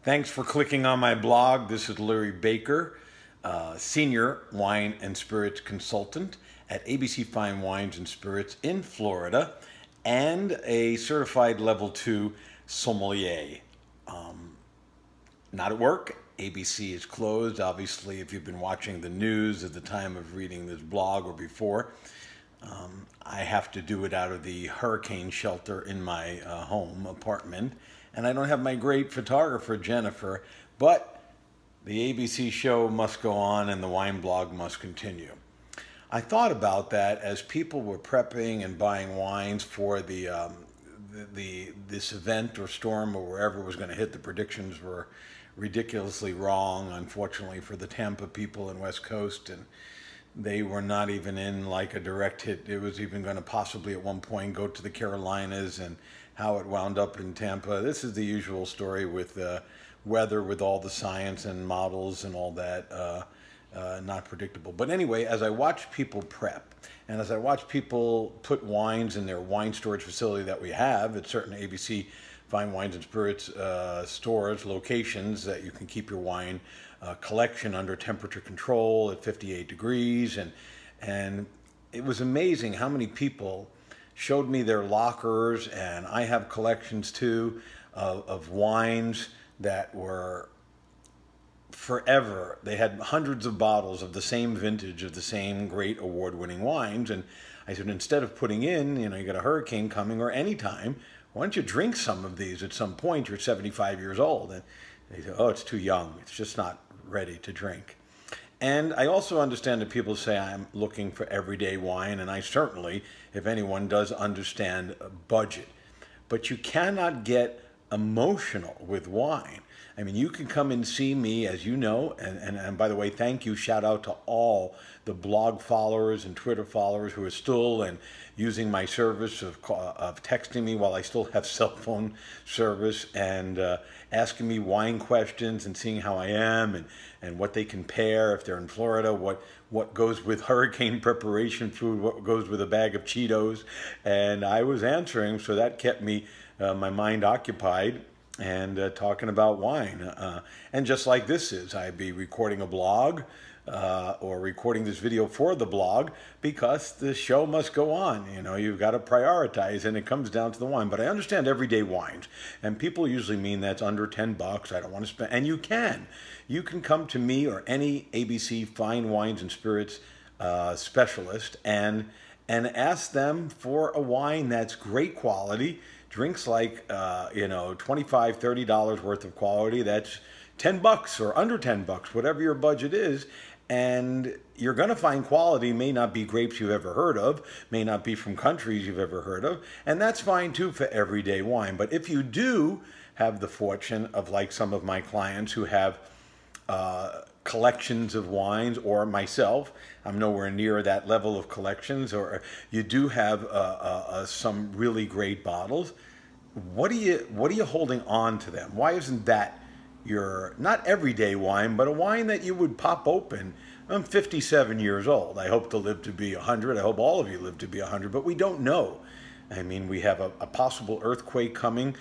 Thanks for clicking on my blog. This is Larry Baker, Senior Wine and Spirits Consultant at ABC Fine Wines and Spirits in Florida, and a certified level 2 sommelier. Not at work. ABC is closed. Obviously, if you've been watching the news at the time of reading this blog or before, I have to do it out of the hurricane shelter in my home apartment. And I don't have my great photographer, Jennifer, but the ABC show must go on and the wine blog must continue. I thought about that as people were prepping and buying wines for this event or storm or wherever it was going to hit. The predictions were ridiculously wrong, unfortunately, for the Tampa people in West Coast, and they were not even in like a direct hit. It was even going to possibly at one point go to the Carolinas, and how it wound up in Tampa. This is the usual story with weather, with all the science and models and all that, not predictable. But anyway, as I watch people prep, and as I watch people put wines in their wine storage facility that we have at certain ABC Fine Wines and Spirits stores, locations that you can keep your wine collection under temperature control at 58 degrees. And it was amazing how many people showed me their lockers, and I have collections too of wines that were forever. They had hundreds of bottles of the same vintage of the same great award-winning wines. And I said, instead of putting in, you got a hurricane coming or any time, why don't you drink some of these at some point? You're 75 years old. And they said, oh, it's too young. It's just not ready to drink. And I also understand that people say I'm looking for everyday wine, and I certainly, if anyone does, understand budget. But you cannot get emotional with wine. I mean, you can come and see me, as you know, and by the way, thank you, shout out to all the blog followers and Twitter followers who are still and using my service of texting me while I still have cell phone service, and asking me wine questions and seeing how I am and what they compare if they're in Florida, what goes with hurricane preparation food, what goes with a bag of Cheetos. And I was answering, so that kept me my mind occupied and talking about wine. And just like this is, I'd be recording a blog or recording this video for the blog because the show must go on. You've got to prioritize, and it comes down to the wine. But I understand everyday wines, and people usually mean that's under 10 bucks. I don't want to spend, and you can. You can come to me or any ABC Fine Wines and Spirits specialist and ask them for a wine that's great quality, drinks like, $25, $30 worth of quality. That's 10 bucks or under 10 bucks, whatever your budget is. And you're going to find quality. May not be grapes you've ever heard of, may not be from countries you've ever heard of. And that's fine too for everyday wine. But if you do have the fortune of, like some of my clients who have collections of wines, or myself, I'm nowhere near that level of collections, or you do have some really great bottles, what are you holding on to them? Why isn't that your, not everyday wine, but a wine that you would pop open? I'm 57 years old. I hope to live to be 100. I hope all of you live to be 100, but we don't know. I mean, we have a possible earthquake coming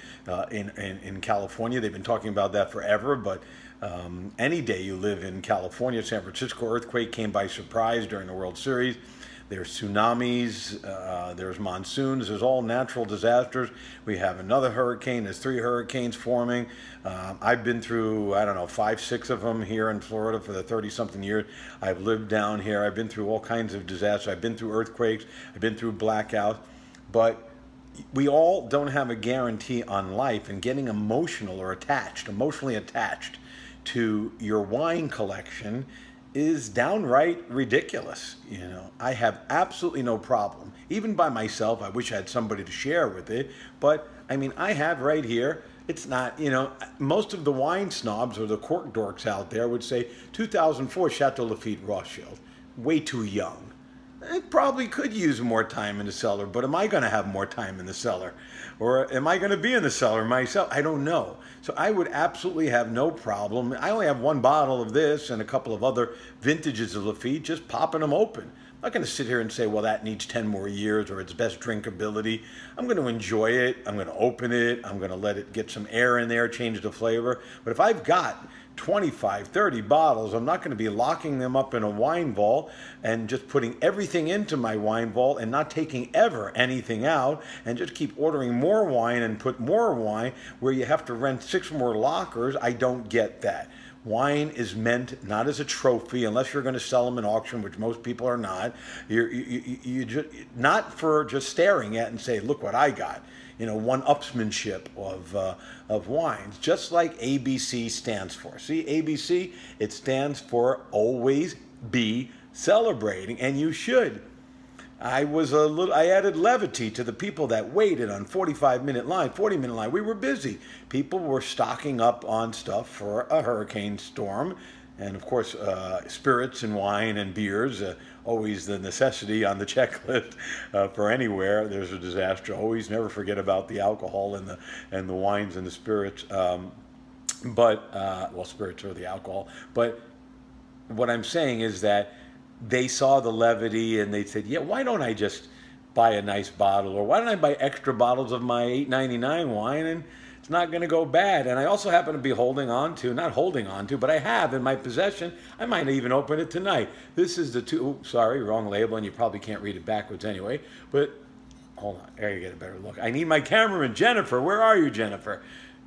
in California. They've been talking about that forever, but any day you live in California, San Francisco earthquake came by surprise during the World Series. There's tsunamis, there's monsoons, there's all natural disasters. We have another hurricane, there's 3 hurricanes forming. I've been through, I don't know, 5, 6 of them here in Florida for the 30-something years. I've lived down here. I've been through all kinds of disasters. I've been through earthquakes. I've been through blackouts. But we all don't have a guarantee on life, and getting emotional or emotionally attached to your wine collection is downright ridiculous. I have absolutely no problem, even by myself. I wish I had somebody to share with it, but I mean, I have right here. It's not, most of the wine snobs or the cork dorks out there would say 2004 Chateau Lafite Rothschild, way too young. It probably could use more time in the cellar, but am I going to have more time in the cellar? Or am I going to be in the cellar myself? I don't know. So I would absolutely have no problem. I only have 1 bottle of this and a couple of other vintages of Lafite, just popping them open. not going to sit here and say, well, that needs 10 more years or its best drinkability. I'm going to enjoy it. I'm going to open it. I'm going to let it get some air in there, change the flavor. But if I've got 25, 30 bottles, I'm not going to be locking them up in a wine vault and just putting everything into my wine vault and not taking ever anything out and just keep ordering more wine and put more wine where you have to rent 6 more lockers. I don't get that. Wine is meant not as a trophy, unless you're going to sell them in auction, which most people are not. You just, not for just staring at and say, look what I got. You know, one-upsmanship of wines, just like ABC stands for. See, ABC, it stands for always be celebrating, and you should. I added levity to the people that waited on 45-minute line, 40-minute line. We were busy. People were stocking up on stuff for a hurricane storm. And of course, spirits and wine and beers, always the necessity on the checklist for anywhere there's a disaster. Always never forget about the alcohol and the wines and the spirits. Well, spirits or the alcohol. But what I'm saying is that they saw the levity and they said, yeah, why don't I just buy a nice bottle? Or why don't I buy extra bottles of my $8.99 wine, and it's not going to go bad. And I also happen to be not holding on to, but I have in my possession. I might even open it tonight. This is sorry, wrong label, and you probably can't read it backwards anyway. But hold on, I gotta get a better look. I need my cameraman, Jennifer. Where are you, Jennifer?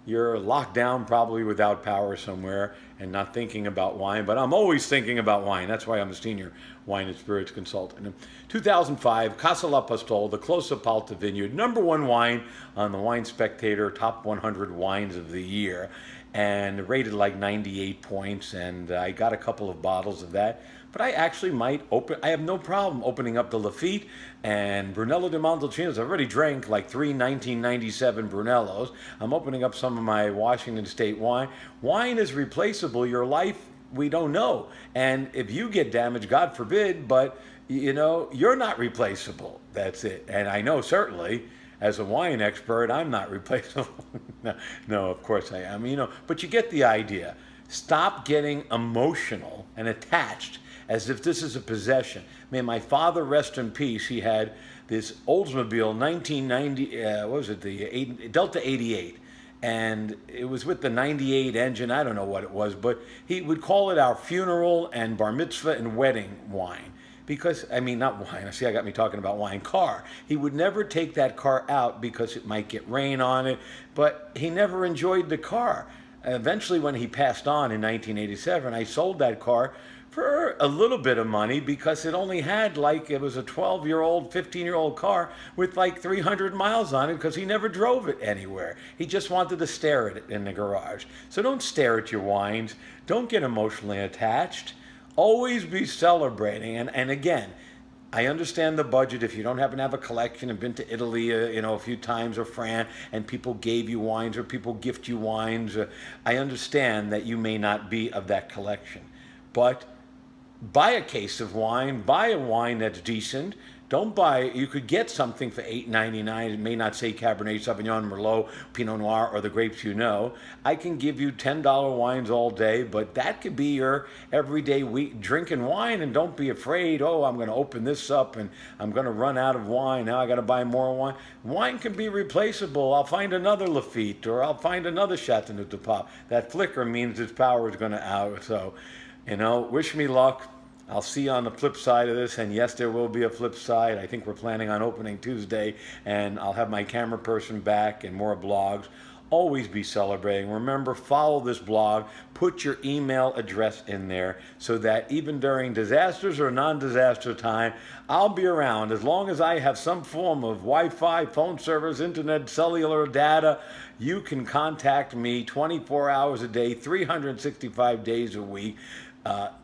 You're locked down probably without power somewhere and not thinking about wine, but I'm always thinking about wine. That's why I'm a senior wine and spirits consultant. In 2005, Casa La Pastole, the Clos Apalta Vineyard, #1 wine on the Wine Spectator Top 100 Wines of the Year, and rated like 98 points, and I got a couple of bottles of that. But I actually might I have no problem opening up the Lafite and Brunello di Montalcino's. I've already drank like 3 1997 Brunellos. I'm opening up some of my Washington State wine. Wine is replaceable. Your life, we don't know. And if you get damaged, God forbid, but you know, you're not replaceable. That's it. And I know certainly, as a wine expert, I'm not replaceable. No, of course I am. You know, but you get the idea. Stop getting emotional and attached as if this is a possession. May my father rest in peace. He had this Oldsmobile 1990, what was it, the Delta 88. And it was with the 98 engine. I don't know what it was, but he would call it our funeral and bar mitzvah and wedding wine. Because, I mean, not wine, see, I got me talking about wine, car. He would never take that car out because it might get rain on it, but he never enjoyed the car. Eventually, when he passed on in 1987, I sold that car for a little bit of money because it only had it was a 12-year-old, 15-year-old car with like 300 miles on it because he never drove it anywhere. He just wanted to stare at it in the garage. So don't stare at your wines. Don't get emotionally attached. Always be celebrating. And again, I understand the budget. If you don't happen to have a collection and been to Italy, you know, a few times, or France, and people gave you wines or people gift you wines, I understand that you may not be of that collection. But buy a case of wine, buy a wine that's decent. Don't buy, you could get something for $8.99. It may not say Cabernet Sauvignon, Merlot, Pinot Noir, or the grapes you know. I can give you $10 wines all day, but that could be your everyday week drinking wine, and don't be afraid, oh, I'm going to open this up and I'm going to run out of wine. Now I got to buy more wine. Wine can be replaceable. I'll find another Lafite, or I'll find another Chateauneuf du Pape. That flicker means its power is going to out. So, you know, wish me luck. I'll see you on the flip side of this, and yes, there will be a flip side. I think we're planning on opening Tuesday, and I'll have my camera person back and more blogs. Always be celebrating. Remember, follow this blog. Put your email address in there so that even during disasters or non-disaster time, I'll be around. As long as I have some form of Wi-Fi, phone service, internet, cellular data, you can contact me 24 hours a day, 365 days a week.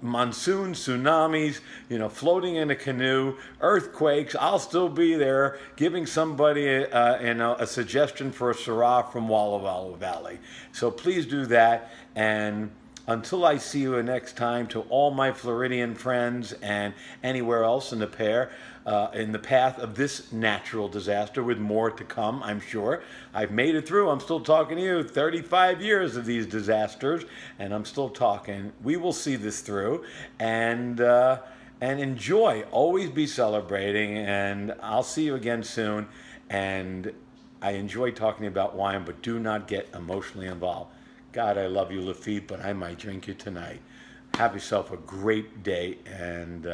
Monsoons, tsunamis, you know, floating in a canoe, earthquakes, I'll still be there giving somebody you know, a suggestion for a Syrah from Walla Walla Valley. So please do that. And until I see you next time, to all my Floridian friends and anywhere else in the path of this natural disaster, with more to come, I'm sure. I've made it through. I'm still talking to you. 35 years of these disasters, and I'm still talking. We will see this through. And and enjoy. Always be celebrating, and I'll see you again soon. And I enjoy talking about wine, but do not get emotionally involved. God, I love you, Lafitte, but I might drink you tonight. Have yourself a great day, and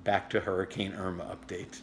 back to Hurricane Irma updates.